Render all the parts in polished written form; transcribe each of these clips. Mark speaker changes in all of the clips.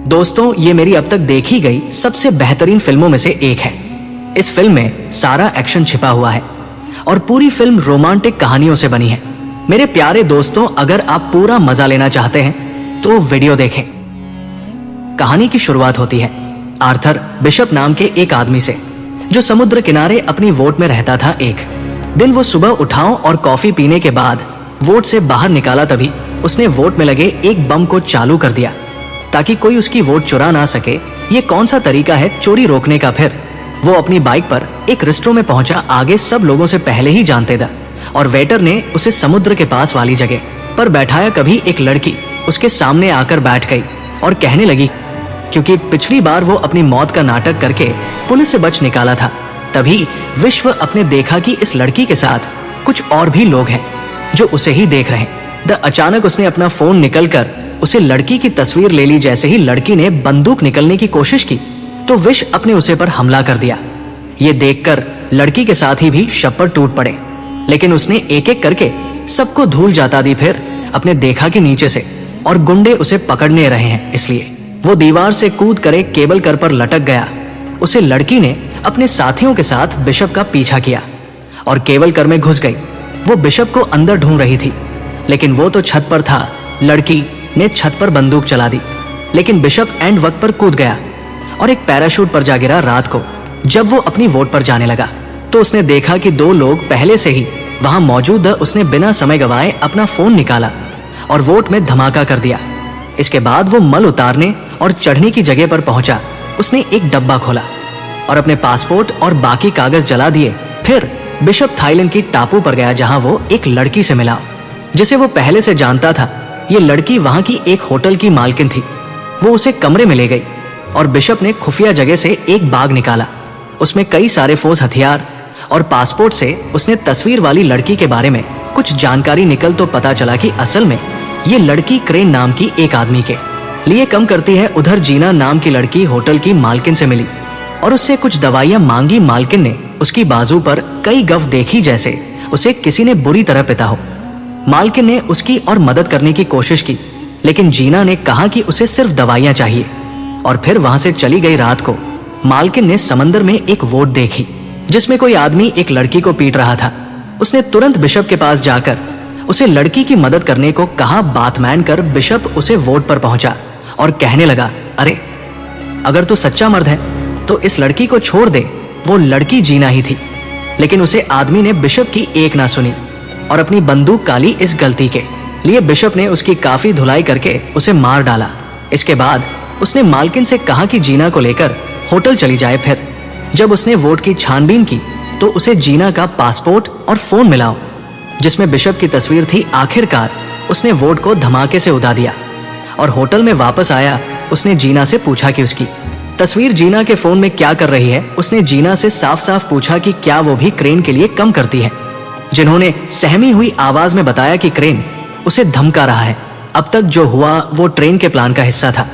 Speaker 1: दोस्तों, ये मेरी अब तक देखी गई सबसे बेहतरीन फिल्मों में से एक है। इस फिल्म में सारा एक्शन छिपा हुआ है और पूरी फिल्म रोमांटिक कहानियों से बनी है। मेरे प्यारे दोस्तों, अगर आप पूरा मजा लेना चाहते हैं तो वीडियो देखें। कहानी की शुरुआत होती है आर्थर बिशप नाम के एक आदमी से, जो समुद्र किनारे अपनी वोट में रहता था। एक दिन वो सुबह उठाओ और कॉफी पीने के बाद वोट से बाहर निकाला, तभी उसने वोट में लगे एक बम को चालू कर दिया ताकि कोई उसकी वोट चुरा ना सके। ये कौन सा तरीका है चोरी रोकने का। फिर वो अपनी बाइक पर एक रेस्टोरेंट में पहुंचा, आगे सब लोगों से पहले ही जानते था, और वेटर ने उसे समुद्र के पास वाली जगह पर बैठाया। कभी एक लड़की उसके सामने आकर बैठ गई और कहने लगी, क्योंकि पिछली बार वो अपनी मौत का नाटक करके पुलिस से बच निकाला था। तभी विश्व अपने देखा कि इस लड़की के साथ कुछ और भी लोग हैं जो उसे ही देख रहे हैं। अचानक उसने अपना फोन निकलकर उसे लड़की की तस्वीर ले ली। जैसे ही लड़की ने बंदूक निकलने की कोशिश की तो विश अपने उसे पर हमला कर दिया। ये देखकर लड़की के साथी भी शप्पर टूट पड़े, लेकिन उसने एक एक करके सबको धूल जाता दी। फिर अपने देखा के नीचे से और गुंडे उसे पकड़ने रहे हैं, इसलिए वो दीवार से कूद कर एक केबल कर पर लटक गया। उसे लड़की ने अपने साथियों के साथ बिशप का पीछा किया और केबल कर में घुस गई। वो बिशप को अंदर ढूंढ रही थी, लेकिन वो तो छत पर था। लड़की ने छत पर बंदूक चला दी, लेकिन बिशप एंड वक्त पर कूद गया और एक पैराशूट पर जा गिरा। रात को जब वो अपनी वोट पर जाने लगा तो उसने देखा कि दो लोग पहले से ही वहां मौजूद थे। उसने बिना समय गवाए अपना फोन निकाला और वोट में धमाका कर दिया। इसके बाद वो मल उतारने और चढ़ने की जगह पर पहुंचा। उसने एक डब्बा खोला और अपने पासपोर्ट और बाकी कागज जला दिए। फिर बिशप थाईलैंड की टापू पर गया, जहां वो एक लड़की से मिला जिसे वो पहले से जानता था। ये लड़की वहां की एक होटल की मालकिन थी। वो उसे कमरे में ले गई और बिशप ने खुफिया जगह से एक बाग निकाला। उसमें कई सारे फौज हथियार और पासपोर्ट से उसने तस्वीर वाली लड़की के बारे में कुछ जानकारी निकल तो पता चला कि असल में ये लड़की क्रेन नाम की एक आदमी के लिए कम करती है। उधर जीना नाम की लड़की होटल की मालकिन से मिली और उससे कुछ दवाइयां मांगी। मालकिन ने उसकी बाजू पर कई गफ देखी, जैसे उसे किसी ने बुरी तरह पिटा हो। मालकिन ने उसकी और मदद करने की कोशिश की, लेकिन जीना ने कहा कि उसे सिर्फ दवाइयां चाहिए और फिर वहां से चली गई। रात को मालकिन ने समंदर में एक वोट देखी जिसमें कोई आदमी एक लड़की को पीट रहा था। उसने तुरंत बिशप के पास जाकर उसे लड़की की मदद करने को कहा। बात मान कर बिशप उसे वोट पर पहुंचा और कहने लगा, अरे अगर तू सच्चा मर्द है तो इस लड़की को छोड़ दे। वो लड़की जीना ही थी, लेकिन उसे आदमी ने बिशप की एक ना सुनी और अपनी बंदूक काली। इस गलती के लिए बिशप ने उसकी काफी धुलाई करके उसे मार डाला। इसके बाद उसने मालकिन से कहा कि जीना को लेकर होटल चली जाए। फिर जब उसने वोट की छानबीन की तो उसे जीना का पासपोर्ट और फोन मिला जिसमें बिशप की तस्वीर थी। आखिरकार उसने वोट को धमाके से उड़ा दिया और होटल में वापस आया। उसने जीना से पूछा कि उसकी तस्वीर जीना के फोन में क्या कर रही है। उसने जीना से साफ साफ पूछा कि क्या वो भी क्रेन के लिए कम करती है, जिन्होंने सहमी हुई आवाज में बताया कि क्रेन उसे धमका रहा है। अब तक जो हुआ वो ट्रेन के प्लान का हिस्सा था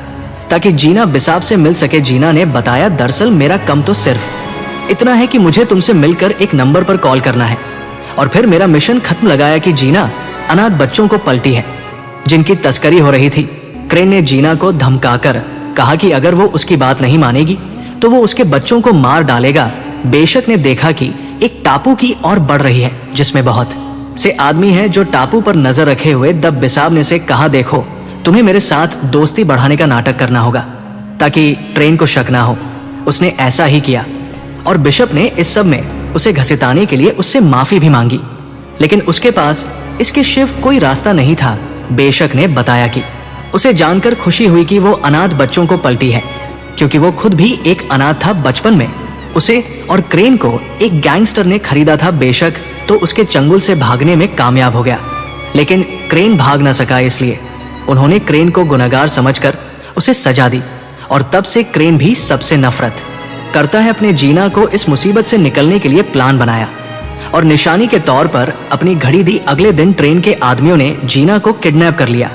Speaker 1: ताकि जीना बिसाब से मिल सके। जीना ने बताया, दरअसल मेरा कम तो सिर्फ इतना है कि मुझे तुमसे मिलकर एक नंबर पर कॉल करना है और फिर मेरा मिशन खत्म। लगाया कि जीना अनाथ बच्चों को पलटी है जिनकी तस्करी हो रही थी। क्रेन ने जीना को धमकाकर कहा कि अगर वो उसकी बात नहीं मानेगी तो वो उसके बच्चों को मार डालेगा। बेशक ने देखा कि एक टापू की ओर बढ़ रही है जिसमें बहुत से आदमी हैं जो टापू पर नजर रखे हुए। दब बिसाब ने से कहा, देखो तुम्हें मेरे साथ दोस्ती बढ़ाने का नाटक करना होगा ताकि ट्रेन को शक ना हो। उसने ऐसा ही किया और बिशप ने इस सब में उसे घसीटाने के लिए उससे माफी भी मांगी, लेकिन उसके पास इसके शिव कोई रास्ता नहीं था। बेशक ने बताया कि उसे जानकर खुशी हुई कि वो अनाथ बच्चों को पलटी है, क्योंकि वो खुद भी एक अनाथ था। बचपन में उसे और क्रेन को एक गैंगस्टर ने खरीदा था। बेशक तो उसके चंगुल से भागने में कामयाब हो गया, लेकिन क्रेन भाग न सका। इसलिए उन्होंने क्रेन को गुनहगार समझकर उसे सजा दी और तब से क्रेन भी सबसे नफरत करता है। अपने जीना को इस मुसीबत से निकलने के लिए प्लान बनाया और निशानी के तौर पर अपनी घड़ी दी। अगले दिन ट्रेन के आदमियों ने जीना को किडनैप कर लिया।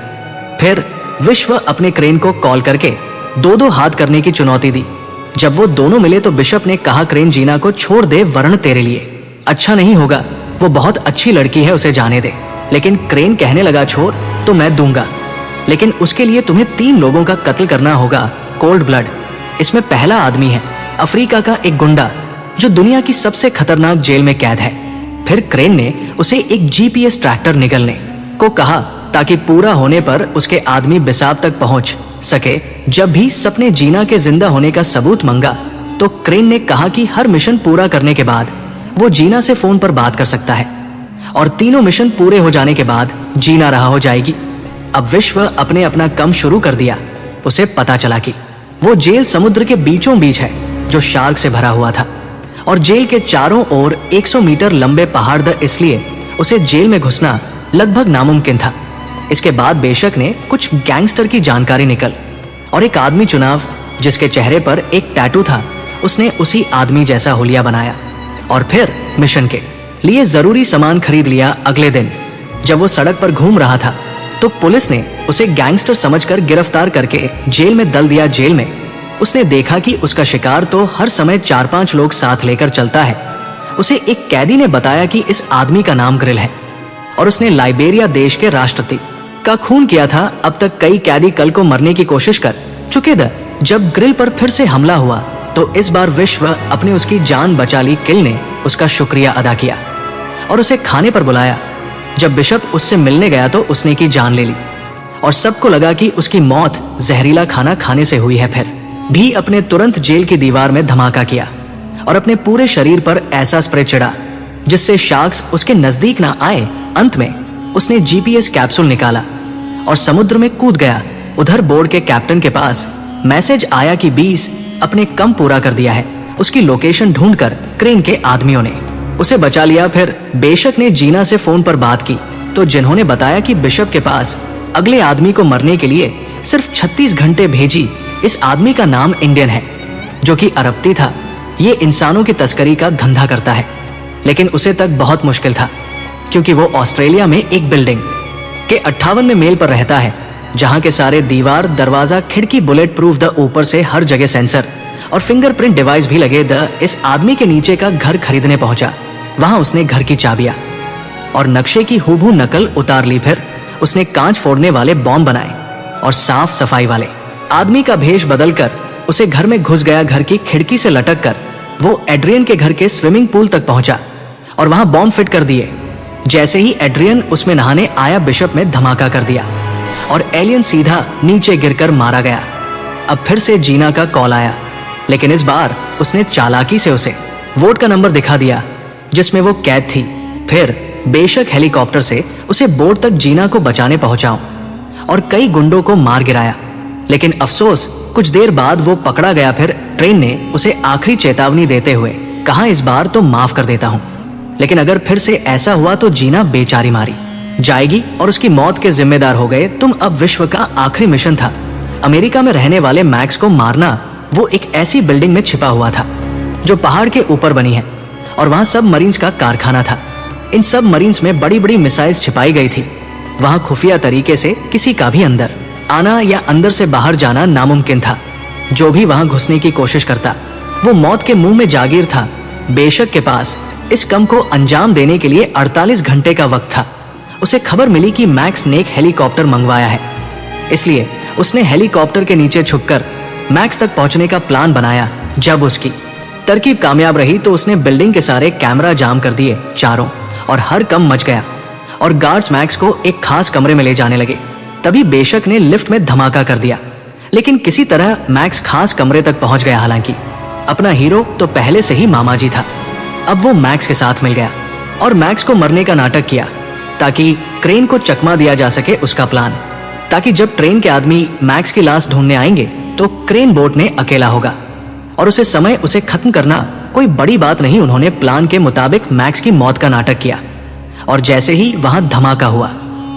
Speaker 1: फिर विश्व अपने क्रेन को कॉल करके दो हाथ करने की चुनौती दी। जब वो दोनों मिले तो बिशप ने कहा, क्रेन जीना को छोड़ दे वरन तेरे लिए अच्छा नहीं होगा। वो बहुत अच्छी लड़की है, उसे जाने दे। लेकिन क्रेन कहने लगा, छोड़ तो मैं दूंगा, लेकिन उसके लिए तुम्हें 3 लोगों का कत्ल करना होगा कोल्ड ब्लड। इसमें पहला आदमी है अफ्रीका का एक गुंडा जो दुनिया की सबसे खतरनाक जेल में कैद है। फिर क्रेन ने उसे एक जीपीएस ट्रैक्टर निगलने को कहा ताकि पूरा होने पर उसके आदमी बिसाब तक पहुंच सके। जब भी सपने जीना के जिंदा होने का सबूत मांगा तो क्रेन ने कहा कि हर मिशन पूरा करने के बाद वो जीना से फोन पर बात कर सकता है और तीनों मिशन पूरे हो जाने के बाद जीना रहा हो जाएगी। अब विश्व अपने अपना कम शुरू कर दिया। उसे पता चला कि वो जेल समुद्र के बीचों बीच है जो शार्क से भरा हुआ था और जेल के चारों ओर 100 मीटर लंबे पहाड़ थे, इसलिए उसे जेल में घुसना लगभग नामुमकिन था। इसके बाद बेशक ने कुछ गैंगस्टर की जानकारी निकल और एक आदमी चुनाव जिसके चेहरे पर एक टैटू था, उसने उसी आदमी जैसा हुलिया बनाया और फिर मिशन के लिए जरूरी सामान खरीद लिया। अगले दिन जब वो सड़क पर घूम रहा था तो पुलिस ने उसे गैंगस्टर समझकर गिरफ्तार करके जेल में दल दिया। जेल में उसने देखा कि उसका शिकार तो हर समय 4-5 लोग साथ लेकर चलता है। उसे एक कैदी ने बताया कि इस आदमी का नाम ग्रिल है और उसने लाइबेरिया देश के राष्ट्रपति का खून किया था। अब तक कई कैदी कल को मरने की कोशिश कर चुके थे। जब ग्रिल पर फिर से हमला हुआ तो इस बार विश्व अपने उसकी जान बचा ली। किल ने उसका शुक्रिया अदा किया और उसे खाने पर बुलाया। जब बिशप उससे मिलने गया तो उसने की जान ले ली और सबको लगा कि उसकी मौत जहरीला खाना खाने से हुई है। फिर भी अपने तुरंत जेल की दीवार में धमाका किया और अपने पूरे शरीर पर ऐसा स्प्रे चिढ़ा जिससे शार्क्स उसके नजदीक ना आए। अंत में उसने जीपीएस कैप्सूल निकाला और समुद्र में कूद गया। उधर बोर्ड के कैप्टन के पास मैसेज आया कि 20 अपने कम पूरा कर दिया है। उसकी लोकेशन ढूंढकर क्रेन के आदमियों ने उसे बचा लिया। फिर बेशक ने जीना से फोन पर बात की तो जिन्होंने बताया कि बिशप के पास अगले आदमी को मरने के लिए सिर्फ 36 घंटे भेजी। इस आदमी का नाम इंडियन है जो कि अरबती था। ये इंसानों की तस्करी का धंधा करता है, लेकिन उसे तक बहुत मुश्किल था क्योंकि वो ऑस्ट्रेलिया में एक बिल्डिंग के 58वें मेल पर रहता है जहां के सारे दीवार, दरवाजा, खिड़की बुलेट प्रूफ द ऊपर से हर जगह सेंसर और फिंगरप्रिंट डिवाइस भी लगे। द इस आदमी के नीचे का घर खरीदने पहुंचा। वहां उसने घर की चाबियां और नक्शे की हूबहू नकल उतार ली। फिर उसने कांच फोड़ने वाले बॉम्ब बनाए और साफ सफाई वाले आदमी का भेष बदलकर उसे घर में घुस गया। घर की खिड़की से लटक कर वो एड्रियन के घर के स्विमिंग पूल तक पहुंचा और वहां बॉम्ब फिट कर दिए। जैसे ही एड्रियन उसमें नहाने आया, बिशप में धमाका कर दिया और एलियन सीधा नीचे गिरकर मारा गया। अब फिर से जीना का कॉल आया, लेकिन इस बार उसने चालाकी से उसे वोट का नंबर दिखा दिया जिसमें वो कैद थी। फिर बेशक हेलीकॉप्टर से उसे बोट तक जीना को बचाने पहुंचाऊं और कई गुंडों को मार गिराया, लेकिन अफसोस कुछ देर बाद वो पकड़ा गया। फिर ट्रेन ने उसे आखिरी चेतावनी देते हुए कहा, इस बार तो माफ कर देता हूं, लेकिन अगर फिर से ऐसा हुआ तो जीना बेचारी मारी जाएगी और उसकी मौत के जिम्मेदार हो गए तुम। अब विश्व का आखिरी मिशन था अमेरिका में रहने वाले मैक्स को मारना। वो एक ऐसी बिल्डिंग में छिपा हुआ था जो पहाड़ के ऊपर बनी है और वहां सब मरीन्स का कारखाना था। इन सब मरीन्स में बड़ी बड़ी मिसाइल्स छिपाई गई थी। वहां खुफिया तरीके से किसी का भी अंदर आना या अंदर से बाहर जाना नामुमकिन था। जो भी वहां घुसने की कोशिश करता वो मौत के मुंह में जागीर था। बेशक के पास इस कम को अंजाम देने के लिए 48 घंटे का वक्त था। उसे खबर मिली कि मैक्स ने एक हेलीकॉप्टर मंगवाया है, इसलिए उसने हेलीकॉप्टर के नीचे छुपकर मैक्स तक पहुंचने का प्लान बनाया। जब उसकी तरकीब कामयाब रही तो उसने बिल्डिंग के सारे कैमरा जाम कर दिए चारों और हर कम मच गया और गार्ड्स मैक्स को एक खास कमरे में ले जाने लगे। तभी बेशक ने लिफ्ट में धमाका कर दिया, लेकिन किसी तरह मैक्स खास कमरे तक पहुंच गया। हालांकि अपना हीरो तो पहले से ही मामा जी था। अब वो मैक्स के साथ मिल गया और मैक्स को मरने का नाटक किया ताकि क्रेन को चकमा दिया जा सके। उसका प्लान ताकि जब ट्रेन के आदमी मैक्स की लाश ढूंढने आएंगे तो क्रेन बोट ने अकेला होगा और उसे खत्म करना कोई बड़ी बात नहीं। उन्होंने प्लान के मुताबिक मैक्स की मौत का नाटक किया और जैसे ही वहां धमाका हुआ,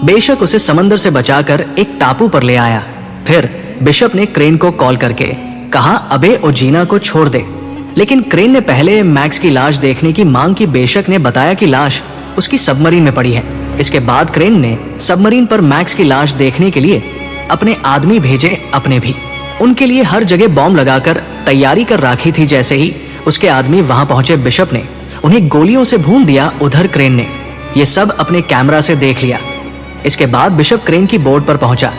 Speaker 1: बेशक उसे समंदर से बचाकर एक टापू पर ले आया। फिर बिशप ने क्रेन को कॉल करके कहा, अबे ओ जीना को छोड़ दे, लेकिन क्रेन ने पहले मैक्स की लाश देखने की मांग की। बेशक ने बताया कि लाश उसकी सबमरीन में पड़ी है। इसके बाद क्रेन ने सबमरीन पर मैक्स की लाश देखने के लिए अपने आदमी भेजे। अपने भी उनके लिए हर जगह बॉम्ब लगाकर तैयारी कर रखी थी। जैसे ही उसके आदमी वहां पहुंचे, बिशप ने उन्हें गोलियों से भून दिया। उधर क्रेन ने ये सब अपने कैमरा से देख लिया। इसके बाद बिशप क्रेन की बोर्ड पर पहुंचा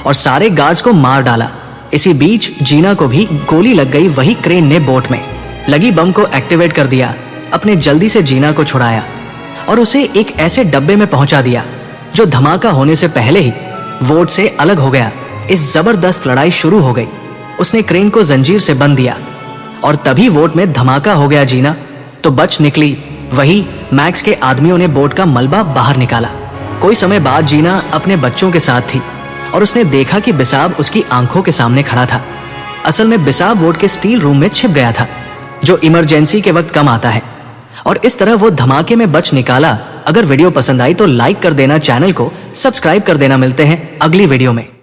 Speaker 1: और सारे गार्ड्स को मार डाला। इसी बीच जीना को भी गोली लग गई। वही क्रेन ने बोट में लगी बम को एक्टिवेट कर दिया। अपने जल्दी से जीना को छुड़ाया और उसे एक ऐसे डब्बे में पहुंचा दिया जो धमाका होने से पहले ही वोट से अलग हो गया। इस जबरदस्त लड़ाई शुरू हो गई। उसने क्रेन को जंजीर से बंद दिया और तभी वोट में धमाका हो गया। जीना तो बच निकली। वही मैक्स के आदमियों ने बोट का मलबा बाहर निकाला। कोई समय बाद जीना अपने बच्चों के साथ थी और उसने देखा कि बिसाब उसकी आंखों के सामने खड़ा था। असल में बिसाब वोट के स्टील रूम में छिप गया था, जो इमरजेंसी के वक्त कम आता है, और इस तरह वो धमाके में बच निकाला। अगर वीडियो पसंद आई तो लाइक कर देना, चैनल को सब्सक्राइब कर देना। मिलते हैं अगली वीडियो में।